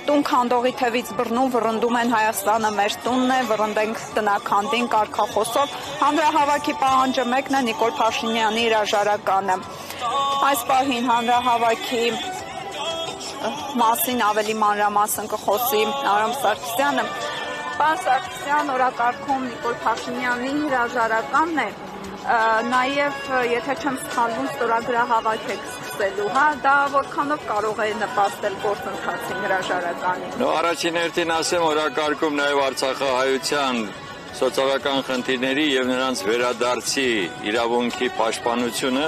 Տուն քանդողի թևից բռնում վռնդում են Հայաստանը մեր տունն է, վռնդենք տնաքանդին կարգախոսով։ Հանրահավաքի պահանջը մեկն է Նիկոլ Փաշինյանի հրաժարականը։ Այս պահին հանրահավաքի մասին ավելի մանրամասն կխոսի Արամ Սարգսյանը։ Պարոն Սարգսյան, օրակարգում Նիկոլ Փաշինյանի հրաժարականն է, նաև եթե չեմ սխալվում ստորագրահավաք եք սկսելու, դա որքանով կարող է նպաստել գործընթացին հրաժարականին։ Առաջին հերթին ասեմ, օրակարգում նաև արցախահայության սոցիալական խնդիրների եւ նրանց վերադարձի իրավունքի պաշտպանությունը,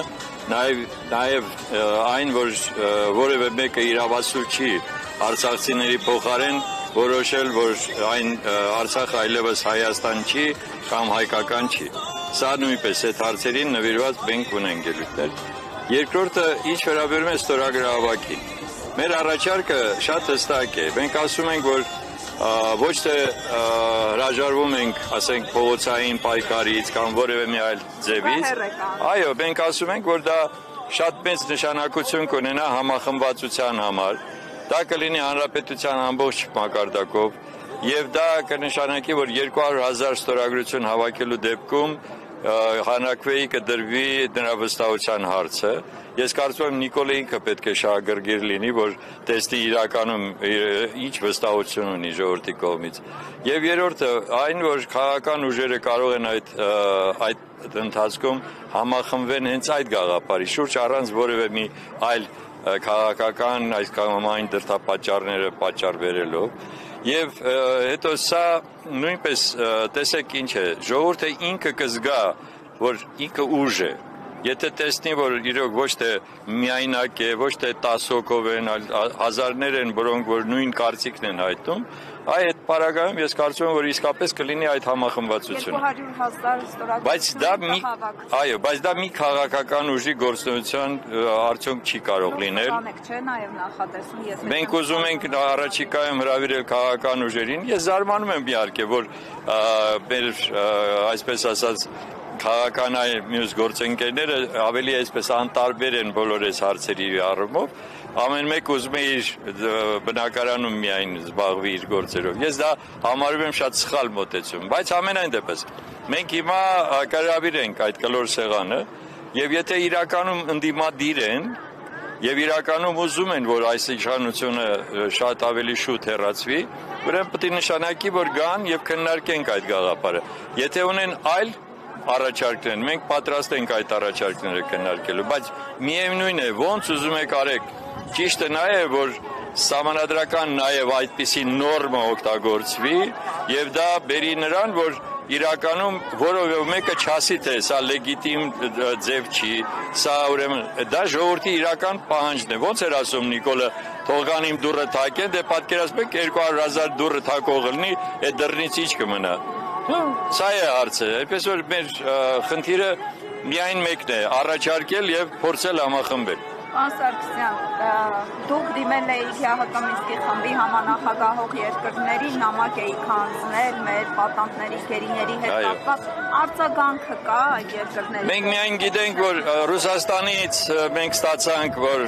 նաև այն, որ որևէ մեկը իրավասու չի արցախցիների փոխարեն որոշել, որ այն Արցախը այլևս Հայաստան չի կամ հայկական չի։ Սա նույնպես այդ հարցերին նվիրված մենք ունենք ելույթներ։ Երկրորդը, ինչ վերաբերում է ստորագրահավաքին։ Մեր առաջարկը շատ հստակ է։ Մենք ասում ենք, որ ոչ թե հրաժարվում ենք, ասենք, փողոցային պայքարից կամ որևէ մի այլ ձևից։ Այո, մենք ասում ենք, որ դա շատ մեծ նշանակություն կունենա համախմբվածության համար։ Դա կլինի հանրապետության ամբողջ մակարդակով եւ դա կնշանակի, որ 200,000 ստորագրություն հավաքելու դեպքում հանրակրվեի կդրվի նրա վստահության հարցը։ Ես կարծում եմ Նիկոլը ինքը պետք է շահագրգիռ լինի, որ տեսնի իրականում ինչ վստահություն ունի ժողովրդի կողմից։ Եվ երրորդը, այն, որ քաղաքական ուժերը կարող են այդ ընթացքում համախմբվեն հենց այդ գաղափարի շուրջ առանց որևէ մի այլ քաղաքական այս կամ այն դրդապատճառները պատճառ բերելով եւ հետո սա նույնպես տեսեք ինչ է ժողովուրդը ինքը կզգա որ ինքը ուժ է եթե տեսնի որ իրոք ոչ թե միայնակ է ոչ թե 10 հոգով են այլ հազարներ են որոնք որ նույն կարծիքն են հայտնում այդ պարագայում ես կարծում եմ որ իսկապես կլինի այդ համախմբվածությունը 200,000 ստորագրություն բայց դա մի քաղաքական ուժի գործունեության արդյունք չի կարող լինել մենք ուզում ենք առաջիկայում հրավիրել քաղաքական ուժերին ես զարմանում եմ իհարկե որ մեր այսպես ասած քաղաքական մյուս գործընկերները ավելի այսպես անտարբեր են բոլոր այս հարցերի առումով ամեն մեկ ուզում է իր բնակարանում միայն զբաղվի իր գործերով ես դա համարում եմ շատ սխալ մոտեցում բայց ամենայն դեպս մենք հիմա կհրավիրենք այդ կլոր սեղանը եւ եթե իրականում ընդդիմադիր են եւ իրականում ուզում են որ այս իշխանությունը շատ ավելի շուտ հեռացվի ուրեմն պետք է նշանակի որ գան եւ քննարկենք այդ գաղափարը եթե ունեն այլ առաջարկներ մենք պատրաստ ենք այդ առաջարկները քննարկելու բայց միևնույն է ոնց ուզում եք արեք ճիշտը նա է որ սահմանադրական նաև այդպիսի նորմա օգտագործվի եւ դա բերի նրան որ իրականում որովե մեկը չասի թե սա լեգիտիմ ձև չի սա ուրեմն դա ժողովրդի իրական պահանջն է ոնց էր ասում Նիկոլը թողան իմ դուռը թակեն դե պատկերացնեք 200,000 դուռը թակող լինի այդ դռնից ինչ կմնա սա է հարցը այնպես որ մեր խնդիրը միայն մեկն է առաջարկել եւ փորձել համախմբել Պարոն Սարգսյան, դուք դիմել էիք ՀՀԿ Մինսկի խմբի համանախագահող երկրների, նամակ էիք հանձնել մեր պատանդների գերիների հետ կապված, արձագանքը կա այդ երկրների։ Մենք միայն գիտենք, որ Ռուսաստանից մենք ստացանք, որ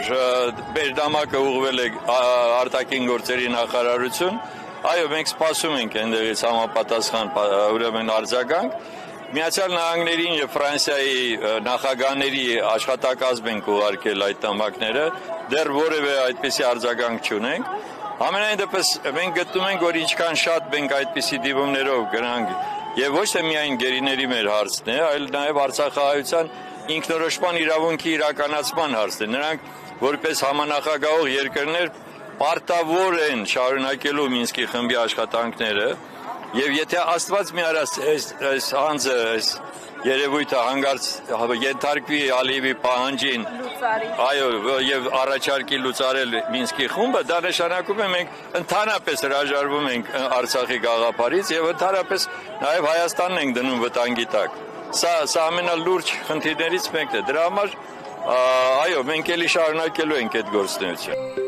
մեր նամակը ուղղվել է արտաքին գործերի նախարարություն, այո, մենք սպասում ենք այնտեղից համապատասխան ուրեմն արձագանք Միացյալ Նահանգներին եւ Ֆրանսիայի նախագահների աշխատակազմ ենք ուղարկել այդ նամակները, դեռ որևէ այդպիսի արձագանք չունենք։ Ամենայն դեպս մենք գտնում ենք, որ ինչքան շատ մենք այդպիսի դիմումներով գնանք եւ ոչ թե միայն գերիների մեր հարցն է, այլ նաեւ արցախահայության ինքնորոշման իրավունքի իրականացման հարցն է։ Նրանք որպես համանախագահող երկրներ պարտավոր են շարունակելու Մինսկի խմբի աշխատանքները Եվ եթե Աստված մի արա այս հանձը, այս երևույթը հանգարց ենթարկվի Ալիևի պահանջին, այո, եւ առաջարկի լուծարել Մինսկի խումբը, դա նշանակում է մենք ընդհանրապես հրաժարվում ենք Արցախի գաղափարից եւ ընդհանրապես նաեւ Հայաստանն ենք դնում վտանգի տակ։ Սա ամենալուրջ խնդիրներից մեկն է։ Դրա համար այո, մենք էլի շարունակելու ենք այդ գործունեությունը։